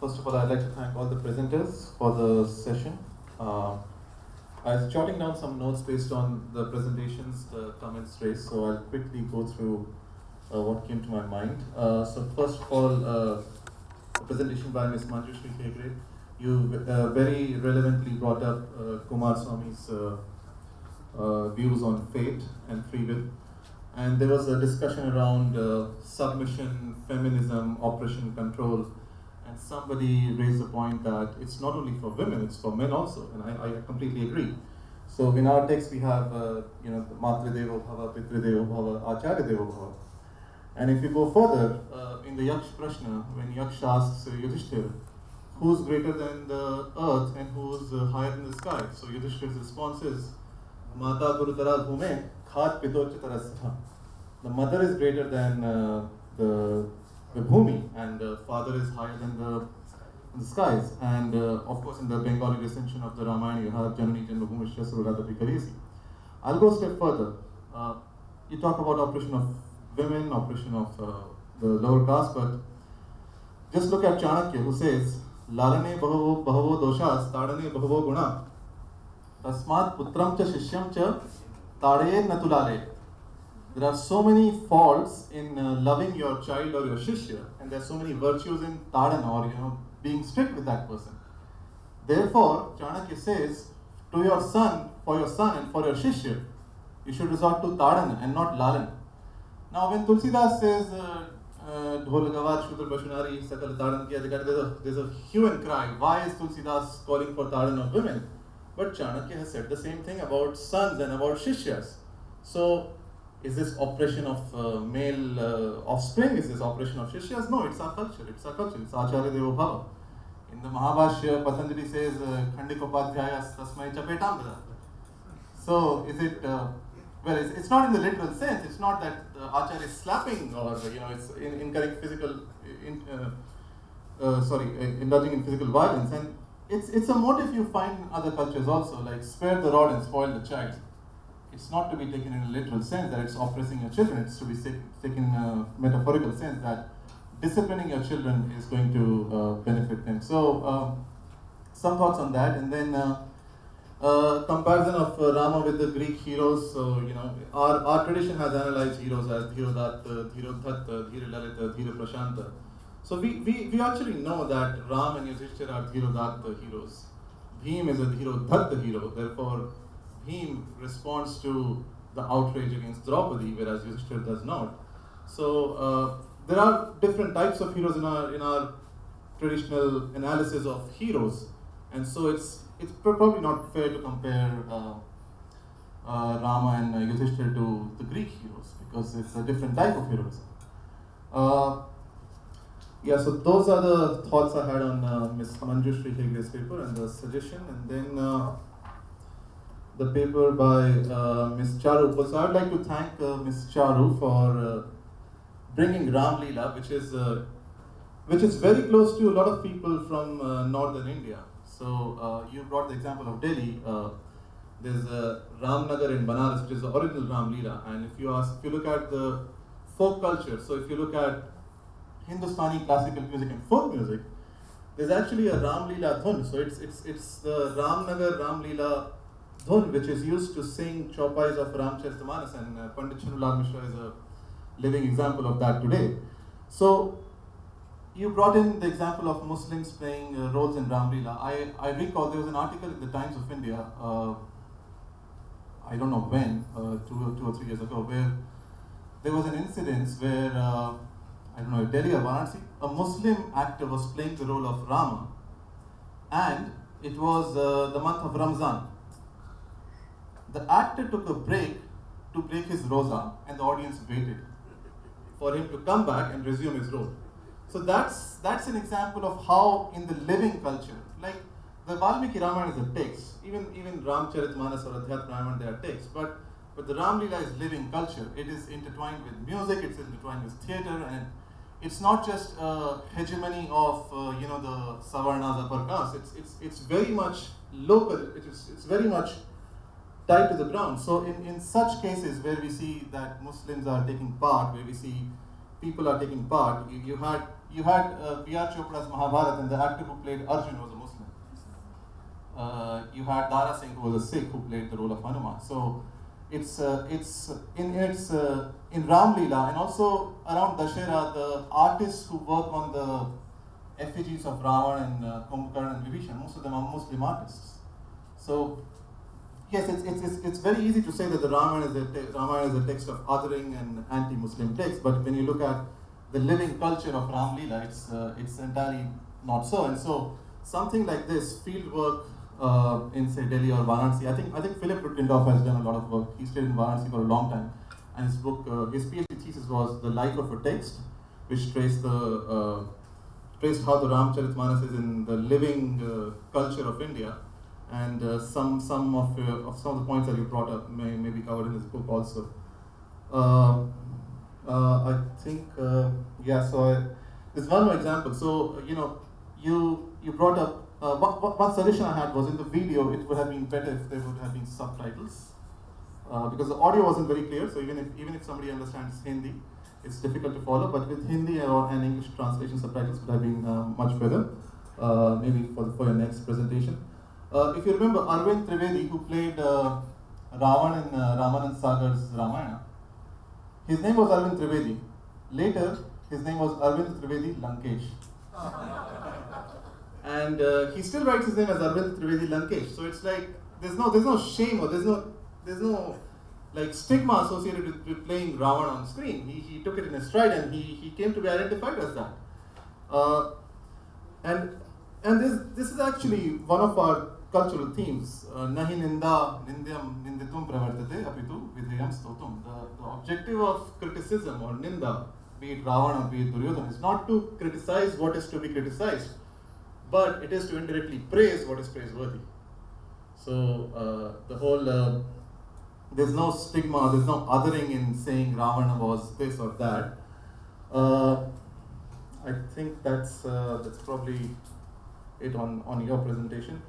First of all, I'd like to thank all the presenters for the session. I was jotting down some notes based on the presentations, the comments raised, so I'll quickly go through what came to my mind. So first of all, a presentation by Ms. Manjushree Hegde. You very relevantly brought up Kumar Swami's views on fate and free will. And there was a discussion around submission, feminism, oppression, control. And somebody raised the point that it's not only for women, it's for men also, and I completely agree. So in our text we have, the Matrideva Bhava, Pitrideva Bhava, Acharyadeva Bhava. And if you go further, in the Yaksh Prashna, when Yaksh asks Yudhishthira, who's greater than the earth and who's higher than the sky? So Yudhishthira's response is, Mata Guru Tara Bhume, Khat Pitoch Tarasatha. The mother is greater than the Bhumi, and father is higher than the skies. And of course, in the Bengali recension of the Ramayana, you have Janani Janmabhumi Shasura Pikarisi. I'll go a step further. You talk about oppression of women, oppression of the lower caste, but just look at Chanakya, who says, Lalane bahavo doshas, tadane bahavo guna, tasmat putram cha shishyam cha, tade natulale. There are so many faults in loving your child or your shishya, and there are so many virtues in tadan, or being strict with that person. Therefore, Chanakya says, to your son, for your son and for your shishya, you should resort to tadan and not lalan. Now, when Tulsidas says, Dhol Gavar Shudra Bashunari Sakal Tadan Ki Adhikari, there's a hue and cry. Why is Tulsidas calling for tadan of women? But Chanakya has said the same thing about sons and about shishyas. So, is this oppression of male offspring? Is this oppression of shishyas? No, it's our culture. It's our culture. It's Acharya Devo Bhava. In the Mahabhashya, Patanjali says, Khandikopadhyayas tasmai chapetam dada. So, is it, well, it's not in the literal sense. It's not that Acharya is slapping or, it's incurring physical, indulging in physical violence. And it's a motive you find in other cultures also, like spare the rod and spoil the child. It's not to be taken in a literal sense that it's oppressing your children. It's to be taken in a metaphorical sense that disciplining your children is going to benefit them. So, some thoughts on that, and then comparison of Rama with the Greek heroes. So, our tradition has analyzed heroes as Dhirodatta, Dhirodhatta, Dhiralalita, Dhiraprashanta. So we actually know that Ram and Yudhishthira are Dhirodatta heroes. Bhim is a Dhirodhatta hero. Therefore, Bhim responds to the outrage against Draupadi, whereas Yudhishthira does not. So there are different types of heroes in our traditional analysis of heroes, and so it's probably not fair to compare Rama and Yudhishthira to the Greek heroes, because it's a different type of heroism. So those are the thoughts I had on Ms. Manjushree Hegde's paper and the suggestion, and then the paper by Ms. Charu. So I would like to thank Ms. Charu for bringing Ram Leela, which is very close to a lot of people from northern India. So you brought the example of Delhi. There's Ramnagar in Banaras, which is the original Ram Leela. And if you look at the folk culture, so if you look at Hindustani classical music and folk music, there's actually a Ram Leela dhun. So it's the Ramnagar Ram Leela dhun, which is used to sing chaupais of Ramcharitamanas, and Pandit Chanulal Mishra is a living example of that today. So you brought in the example of Muslims playing roles in Ram Leela. I recall there was an article in the Times of India, I don't know when, 2 or 3 years ago, where there was an incident where, Delhi or Varanasi, a Muslim actor was playing the role of Rama, and it was the month of Ramzan. The actor took a break to break his roza, and the audience waited for him to come back and resume his role. So that's an example of how in the living culture, like the Valmiki Ramayana is a text, even Ramcharitmanas or Adhyatma Ramayana, they are texts, but the Ram Leela is living culture. It is intertwined with music, it's intertwined with theatre, and it's not just a hegemony of the Savarnas, upper caste. It's very much local. It's very much tied to the ground. So in such cases where we see that Muslims are taking part, where we see people are taking part, you had you had B.R. Chopra's Mahabharata, and the actor who played Arjun was a Muslim. You had Dara Singh, who was a Sikh, who played the role of Hanuman. So it's in Ram Leela, and also around Dashera, the artists who work on the effigies of Ravan and Kumbhakarna and Vibhishan, most of them are Muslim artists. So yes, it's very easy to say that the Ramayana is a text of othering and anti-Muslim text, but when you look at the living culture of Ram Leela, it's entirely not so. And so something like this field work in say Delhi or Varanasi, I think Philip Rutgendorf has done a lot of work. He stayed in Varanasi for a long time, and his book, his PhD thesis was The Life of a Text, which traced how the Ramcharitmanas is in the living culture of India. And some of the points that you brought up may be covered in this book also. I think there's one more example. So you brought up one suggestion I had was in the video it would have been better if there would have been subtitles because the audio wasn't very clear. So even if somebody understands Hindi, it's difficult to follow. But with Hindi or an English translation, subtitles would have been much better. Maybe for your next presentation. If you remember Arvind Trivedi, who played Ravan in Ramanand Sagar's Ramayana, his name was Arvind Trivedi. Later, his name was Arvind Trivedi Lankesh. And he still writes his name as Arvind Trivedi Lankesh. So it's like there's no shame or there's no like stigma associated with playing Ravan on screen. He took it in his stride and he came to be identified as that. And this is actually one of our cultural themes. Nahi ninda nindyam ninditum pravartate apitu vidhayam stotum. The objective of criticism or ninda, be it Ravana or be it Duryodhana, is not to criticize what is to be criticized, but it is to indirectly praise what is praiseworthy. So the whole there's no stigma, there's no othering in saying Ravana was this or that. I think that's probably it on your presentation.